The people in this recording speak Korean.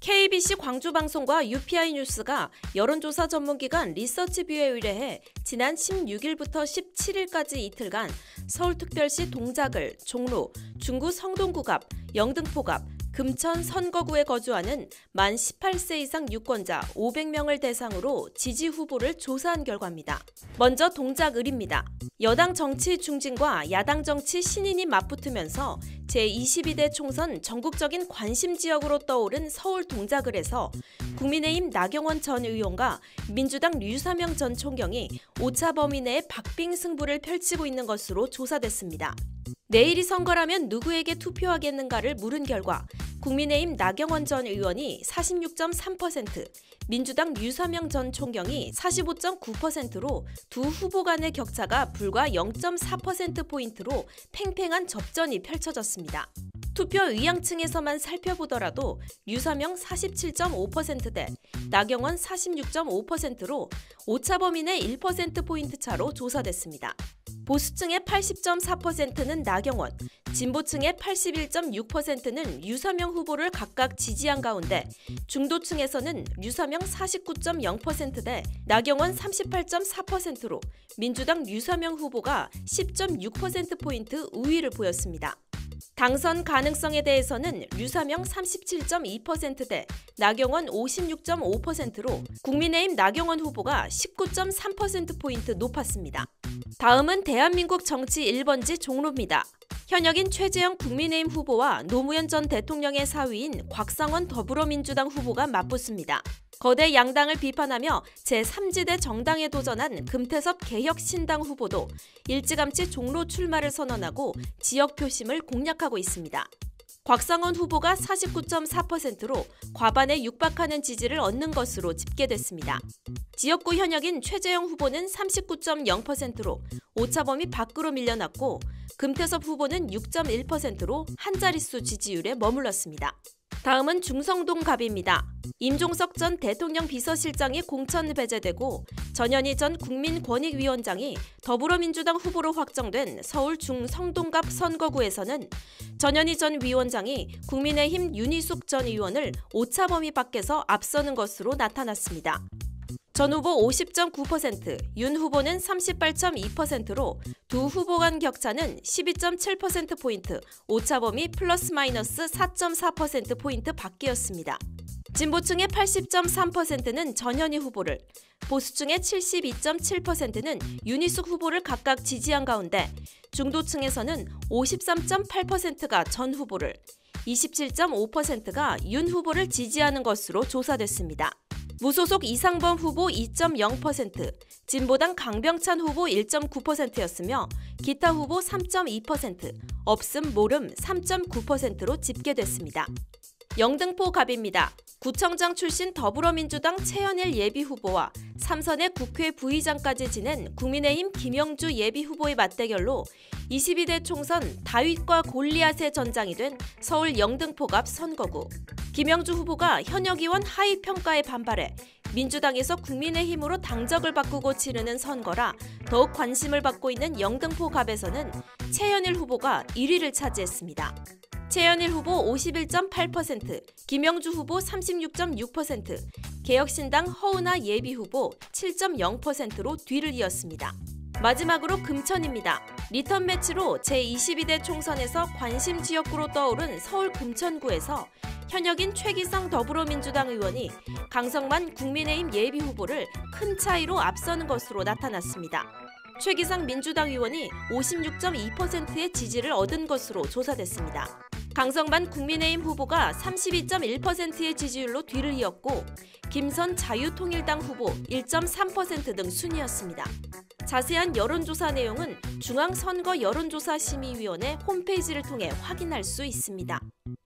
KBC 광주방송과 UPI 뉴스가 여론조사 전문기관 리서치뷰에 의뢰해 지난 16일부터 17일까지 이틀간 서울특별시 동작을, 종로, 중구 성동구갑, 영등포갑, 금천 선거구에 거주하는 만 18세 이상 유권자 500명을 대상으로 지지 후보를 조사한 결과입니다. 먼저 동작을입니다. 여당 정치 중진과 야당 정치 신인이 맞붙으면서 제22대 총선 전국적인 관심 지역으로 떠오른 서울 동작을에서 국민의힘 나경원 전 의원과 민주당 류사명 전 총경이 오차 범위 내에 박빙 승부를 펼치고 있는 것으로 조사됐습니다. 내일이 선거라면 누구에게 투표하겠는가를 물은 결과 국민의힘 나경원 전 의원이 46.3%, 민주당 류사명 전 총경이 45.9%로 두 후보 간의 격차가 불과 0.4%포인트로 팽팽한 접전이 펼쳐졌습니다. 투표 의향층에서만 살펴보더라도 류사명 47.5%대 나경원 46.5%로 오차 범위 내 1%포인트 차로 조사됐습니다. 보수층의 80.4%는 나경원, 진보층의 81.6%는 류사명 후보를 각각 지지한 가운데 중도층에서는 류사명 49.0%대 나경원 38.4%로 민주당 류사명 후보가 10.6%포인트 우위를 보였습니다. 당선 가능성에 대해서는 류사명 37.2%대 나경원 56.5%로 국민의힘 나경원 후보가 19.3%포인트 높았습니다. 다음은 대한민국 정치 1번지 종로입니다. 현역인 최재형 국민의힘 후보와 노무현 전 대통령의 사위인 곽상원 더불어민주당 후보가 맞붙습니다. 거대 양당을 비판하며 제3지대 정당에 도전한 금태섭 개혁신당 후보도 일찌감치 종로 출마를 선언하고 지역 표심을 공략하고 있습니다. 곽상원 후보가 49.4%로 과반에 육박하는 지지를 얻는 것으로 집계됐습니다. 지역구 현역인 최재형 후보는 39.0%로 오차범위 밖으로 밀려났고 금태섭 후보는 6.1%로 한 자릿수 지지율에 머물렀습니다. 다음은 중성동갑입니다. 임종석 전 대통령 비서실장이 공천 배제되고 전현희 전 국민권익위원장이 더불어민주당 후보로 확정된 서울 중성동갑 선거구에서는 전현희 전 위원장이 국민의힘 윤희숙 전 의원을 오차 범위 밖에서 앞서는 것으로 나타났습니다. 전 후보 50.9%, 윤 후보는 38.2%로 두 후보 간 격차는 12.7%포인트, 오차범위 플러스 마이너스 4.4%포인트 밖이었습니다. 진보층의 80.3%는 전현희 후보를, 보수층의 72.7%는 윤희숙 후보를 각각 지지한 가운데 중도층에서는 53.8%가 전 후보를, 27.5%가 윤 후보를 지지하는 것으로 조사됐습니다. 무소속 이상범 후보 2.0%, 진보당 강병찬 후보 1.9%였으며 기타 후보 3.2%, 없음 모름 3.9%로 집계됐습니다. 영등포갑입니다. 구청장 출신 더불어민주당 최현일 예비후보와 3선의 국회 부의장까지 지낸 국민의힘 김영주 예비후보의 맞대결로 22대 총선 다윗과 골리앗의 전장이 된 서울 영등포갑 선거구. 김영주 후보가 현역 의원 하위 평가에 반발해 민주당에서 국민의힘으로 당적을 바꾸고 치르는 선거라 더욱 관심을 받고 있는 영등포갑에서는 최현일 후보가 1위를 차지했습니다. 최현일 후보 51.8%, 김영주 후보 36.6%, 개혁신당 허은하 예비후보 7.0%로 뒤를 이었습니다. 마지막으로 금천입니다. 리턴 매치로 제22대 총선에서 관심 지역구로 떠오른 서울 금천구에서 현역인 최기성 더불어민주당 의원이 강성만 국민의힘 예비후보를 큰 차이로 앞서는 것으로 나타났습니다. 최기상 민주당 의원이 56.2%의 지지를 얻은 것으로 조사됐습니다. 강성만 국민의힘 후보가 32.1%의 지지율로 뒤를 이었고 김선 자유통일당 후보 1.3% 등 순이었습니다. 자세한 여론조사 내용은 중앙선거 여론조사심의위원회 홈페이지를 통해 확인할 수 있습니다.